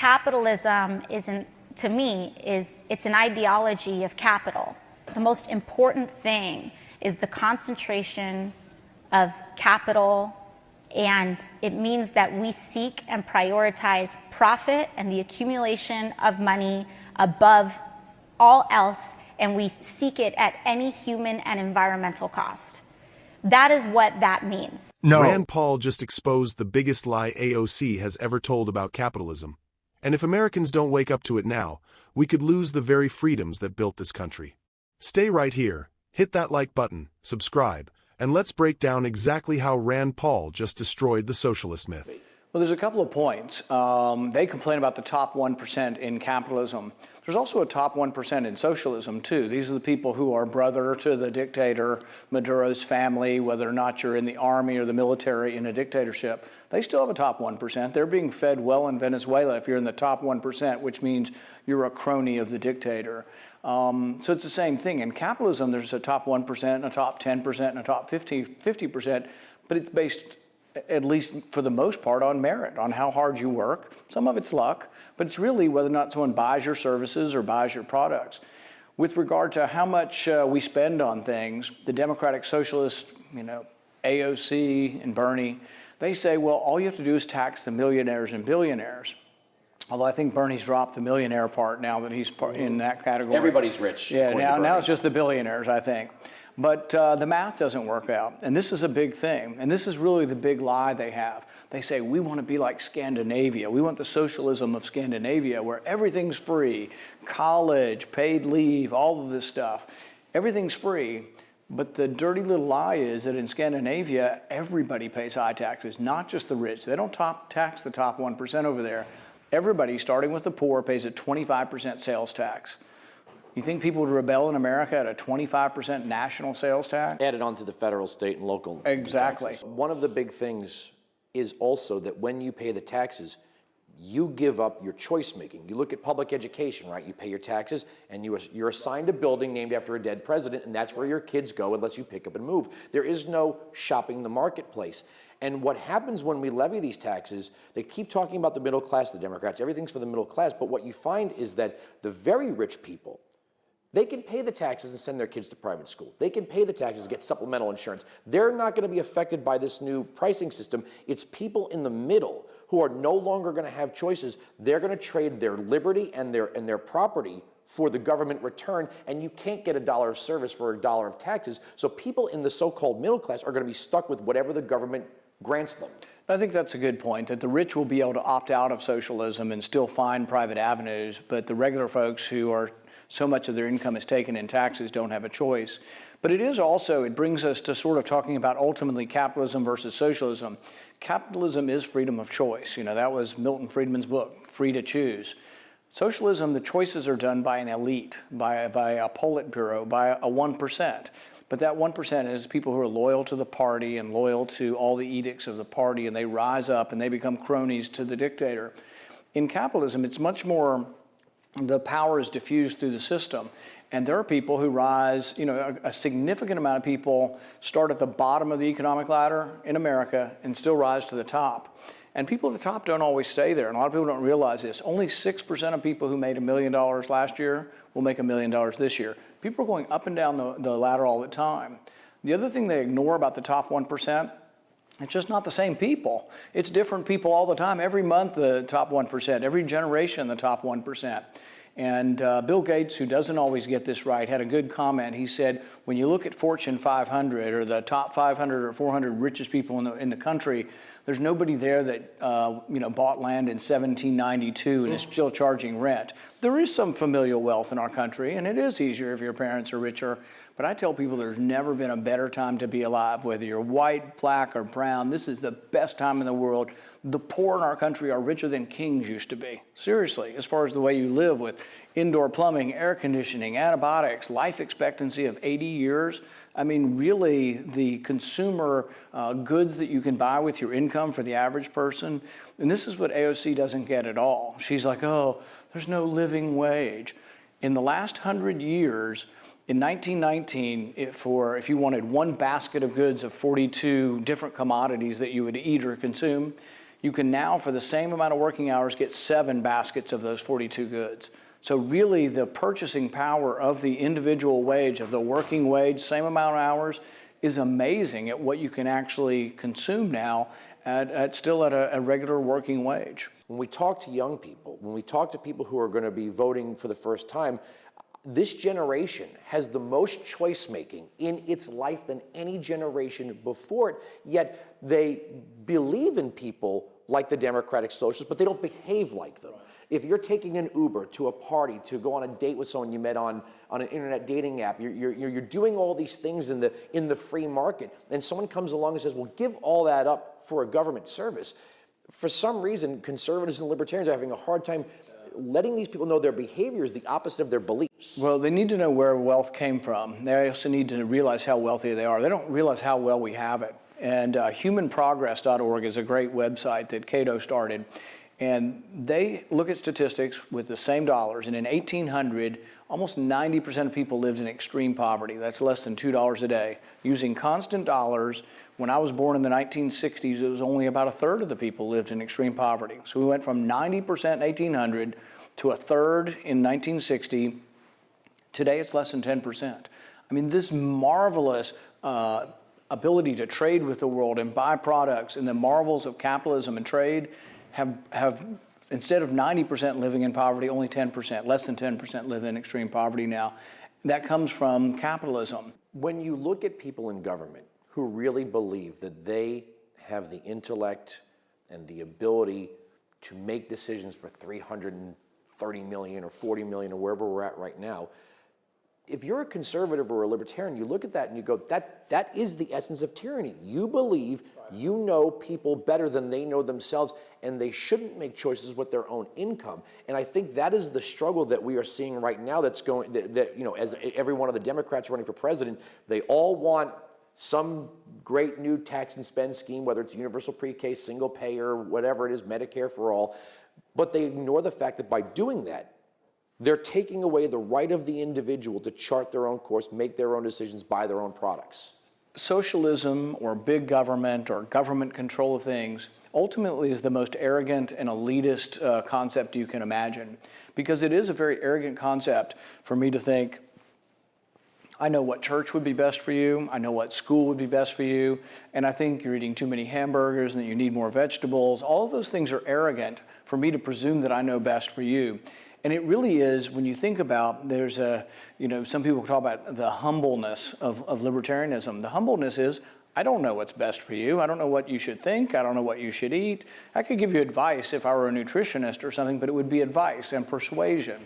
capitalism isn't, to me, it's an ideology of capital. The most important thing is the concentration of capital, and it means that we seek and prioritize profit and the accumulation of money above all else, and we seek it at any human and environmental cost. That is what that means. No. Rand Paul just exposed the biggest lie AOC has ever told about capitalism. And if Americans don't wake up to it now, we could lose the very freedoms that built this country. Stay right here, hit that like button, subscribe, and let's break down exactly how Rand Paul just destroyed the socialist myth. Well, there's a couple of points. They complain about the top 1% in capitalism. There's also a top 1% in socialism, too. These are the people who are brother to the dictator, Maduro's family, whether or not you're in the army or the military in a dictatorship. They still have a top 1%. They're being fed well in Venezuela if you're in the top 1%, which means you're a crony of the dictator. So it's the same thing. In capitalism, there's a top 1% and a top 10% and a top 50%, but it's based, at least for the most part, on merit, on how hard you work. Some of it's luck, but it's really whether or not someone buys your services or buys your products. With regard to how much we spend on things, the Democratic Socialists, AOC and Bernie, they say, well, all you have to do is tax the millionaires and billionaires. Although I think Bernie's dropped the millionaire part now that he's in that category. Everybody's rich. Yeah, now it's just the billionaires, I think. But the math doesn't work out. And this is a big thing. And this is really the big lie they have. They say, we want to be like Scandinavia. We want the socialism of Scandinavia where everything's free. College, paid leave, all of this stuff. Everything's free. But the dirty little lie is that in Scandinavia, everybody pays high taxes, not just the rich. They don't tax the top 1% over there. Everybody, starting with the poor, pays a 25% sales tax. You think people would rebel in America at a 25% national sales tax? Added on to the federal, state, and local Exactly. taxes. One of the big things is also that when you pay the taxes, you give up your choice making. You look at public education, right? You pay your taxes, and you're assigned a building named after a dead president, and that's where your kids go unless you pick up and move. There is no shopping the marketplace. And what happens when we levy these taxes, they keep talking about the middle class, the Democrats, everything's for the middle class, but what you find is that the very rich people, they can pay the taxes and send their kids to private school. They can pay the taxes and get supplemental insurance. They're not going to be affected by this new pricing system. It's people in the middle who are no longer going to have choices. They're going to trade their liberty and their property for the government return, and you can't get $1 of service for $1 of taxes. So people in the so-called middle class are going to be stuck with whatever the government grants them. I think that's a good point, that the rich will be able to opt out of socialism and still find private avenues, but the regular folks who are so much of their income is taken in taxes don't have a choice. But it is also, it brings us to sort of talking about ultimately capitalism versus socialism. Capitalism is freedom of choice. That was Milton Friedman's book, Free to Choose. Socialism, the choices are done by an elite, by a Politburo, by a 1%. But that 1% is people who are loyal to the party and loyal to all the edicts of the party, and they rise up and they become cronies to the dictator. In capitalism, it's much more, the power is diffused through the system. And there are people who rise, a significant amount of people start at the bottom of the economic ladder in America and still rise to the top. And people at the top don't always stay there. And a lot of people don't realize this. Only 6% of people who made $1 million last year will make $1 million this year. People are going up and down the ladder all the time. The other thing they ignore about the top 1%, it's just not the same people. It's different people all the time. Every month, the top 1%. Every generation, the top 1%. And Bill Gates, who doesn't always get this right, had a good comment. He said, when you look at Fortune 500 or the top 500 or 400 richest people in the country, there's nobody there that bought land in 1792 and is still charging rent. There is some familial wealth in our country, and it is easier if your parents are richer. But I tell people there's never been a better time to be alive, whether you're white, black, or brown. This is the best time in the world. The poor in our country are richer than kings used to be. Seriously, as far as the way you live with indoor plumbing, air conditioning, antibiotics, life expectancy of 80 years. I mean, really, the consumer goods that you can buy with your income for the average person. And this is what AOC doesn't get at all. She's like, oh, there's no living wage. In the last 100 years, in 1919, if you wanted one basket of goods of 42 different commodities that you would eat or consume, you can now, for the same amount of working hours, get 7 baskets of those 42 goods. So really the purchasing power of the individual wage, of the working wage, same amount of hours, is amazing at what you can actually consume now still at a regular working wage. When we talk to young people, when we talk to people who are going to be voting for the first time, this generation has the most choice making in its life than any generation before it, yet they believe in people like the Democratic Socialists, but they don't behave like them. If you're taking an Uber to a party to go on a date with someone you met on an internet dating app, you're doing all these things in the free market, and someone comes along and says, well, give all that up for a government service. For some reason, conservatives and libertarians are having a hard time letting these people know their behavior is the opposite of their beliefs. Well, they need to know where wealth came from. They also need to realize how wealthy they are. They don't realize how well we have it. And humanprogress.org is a great website that Cato started. And they look at statistics with the same dollars. And in 1800, almost 90% of people lived in extreme poverty. That's less than $2 a day. Using constant dollars, when I was born in the 1960s, it was only about a third of the people lived in extreme poverty. So we went from 90% in 1800 to a third in 1960. Today, it's less than 10%. I mean, this marvelous ability to trade with the world and buy products and the marvels of capitalism and trade have instead of 90% living in poverty, only 10%, less than 10% live in extreme poverty now. That comes from capitalism. When you look at people in government who really believe that they have the intellect and the ability to make decisions for 330 million or 40 million or wherever we're at right now, if you're a conservative or a libertarian, you look at that and you go, that is the essence of tyranny. You believe you know people better than they know themselves, and they shouldn't make choices with their own income. And I think that is the struggle that we are seeing right now that's going, that you know, as every one of the Democrats running for president, they all want some great new tax and spend scheme, whether it's universal pre-K, single payer, whatever it is, Medicare for all, but they ignore the fact that by doing that, they're taking away the right of the individual to chart their own course, make their own decisions, buy their own products. Socialism or big government or government control of things ultimately is the most arrogant and elitist concept you can imagine, because it is a very arrogant concept for me to think, I know what church would be best for you, I know what school would be best for you, and I think you're eating too many hamburgers and that you need more vegetables. All of those things are arrogant for me to presume that I know best for you. And it really is, when you think about, there's a, you know, some people talk about the humbleness of libertarianism. The humbleness is, I don't know what's best for you. I don't know what you should think. I don't know what you should eat. I could give you advice if I were a nutritionist or something, but it would be advice and persuasion.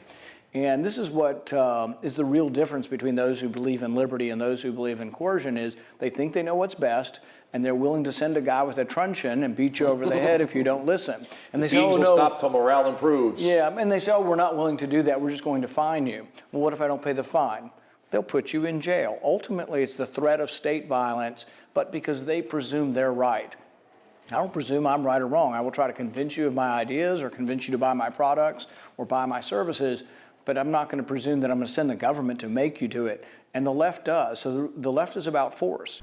And this is what is the real difference between those who believe in liberty and those who believe in coercion is they think they know what's best, and they're willing to send a guy with a truncheon and beat you over the head if you don't listen. And they say, oh, no. Will stop till morale improves. Yeah, and they say, oh, we're not willing to do that. We're just going to fine you. Well, what if I don't pay the fine? They'll put you in jail. Ultimately, it's the threat of state violence, but because they presume they're right. I don't presume I'm right or wrong. I will try to convince you of my ideas or convince you to buy my products or buy my services, but I'm not going to presume that I'm going to send the government to make you do it. And the left does. So the left is about force.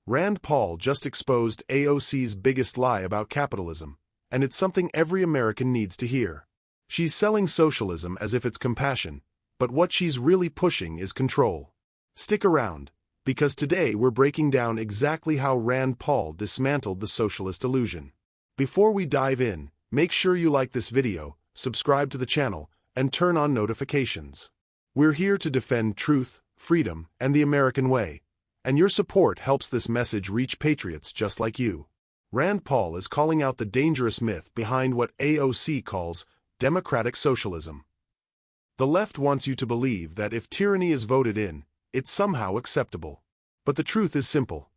Rand Paul just exposed AOC's biggest lie about capitalism, and it's something every American needs to hear. She's selling socialism as if it's compassion, but what she's really pushing is control. Stick around, because today we're breaking down exactly how Rand Paul dismantled the socialist illusion. Before we dive in, make sure you like this video, subscribe to the channel, and turn on notifications. We're here to defend truth, freedom, and the American way. And your support helps this message reach patriots just like you. Rand Paul is calling out the dangerous myth behind what AOC calls democratic socialism. The left wants you to believe that if tyranny is voted in, it's somehow acceptable. But the truth is simple.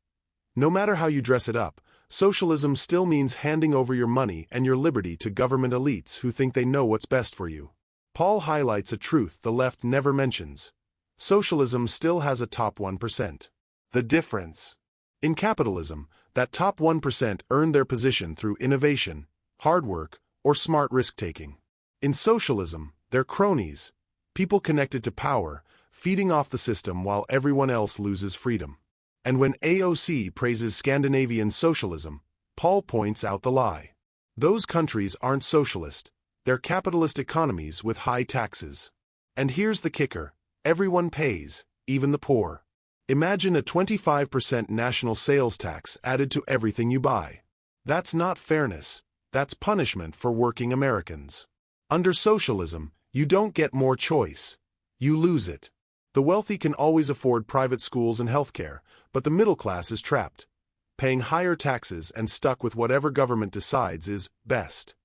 No matter how you dress it up, socialism still means handing over your money and your liberty to government elites who think they know what's best for you. Paul highlights a truth the left never mentions. Socialism still has a top 1%. The difference. In capitalism, that top 1% earned their position through innovation, hard work, or smart risk-taking. In socialism, they're cronies, people connected to power, feeding off the system while everyone else loses freedom. And when AOC praises Scandinavian socialism, Paul points out the lie. Those countries aren't socialist, they're capitalist economies with high taxes. And here's the kicker: everyone pays, even the poor. Imagine a 25% national sales tax added to everything you buy. That's not fairness, that's punishment for working Americans. Under socialism, you don't get more choice, you lose it. The wealthy can always afford private schools and healthcare, but the middle class is trapped, paying higher taxes and stuck with whatever government decides is best.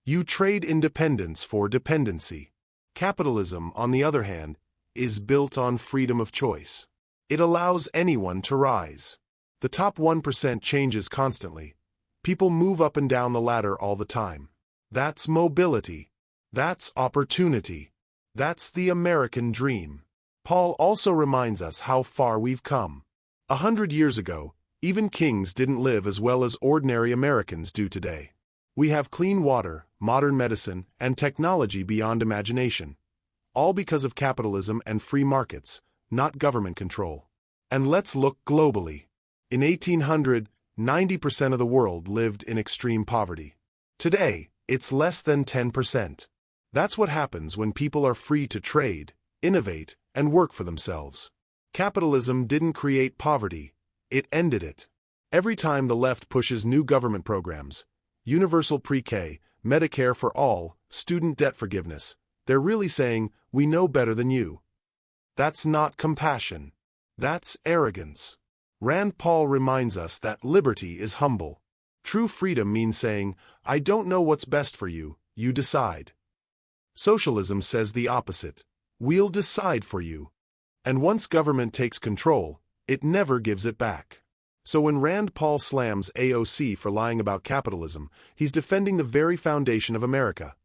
You trade independence for dependency. Capitalism, on the other hand, is built on freedom of choice. It allows anyone to rise. The top 1% changes constantly. People move up and down the ladder all the time. That's mobility. That's opportunity. That's the American dream. Paul also reminds us how far we've come. 100 years ago, even kings didn't live as well as ordinary Americans do today. We have clean water, modern medicine, and technology beyond imagination. All because of capitalism and free markets, not government control. And let's look globally. In 1800, 90% of the world lived in extreme poverty. Today, it's less than 10%. That's what happens when people are free to trade, innovate, and work for themselves. Capitalism didn't create poverty, it ended it. Every time the left pushes new government programs, universal pre-K, Medicare for all, student debt forgiveness, they're really saying, we know better than you. That's not compassion. That's arrogance. Rand Paul reminds us that liberty is humble. True freedom means saying, I don't know what's best for you, you decide. Socialism says the opposite. We'll decide for you. And once government takes control, it never gives it back. So when Rand Paul slams AOC for lying about capitalism, he's defending the very foundation of America.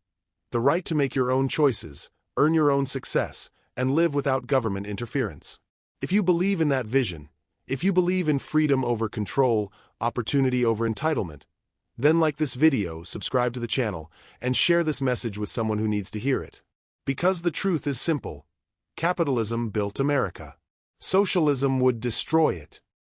The right to make your own choices, earn your own success, and live without government interference. If you believe in that vision, if you believe in freedom over control, opportunity over entitlement, then like this video, subscribe to the channel, and share this message with someone who needs to hear it. Because the truth is simple. Capitalism built America. Socialism would destroy it.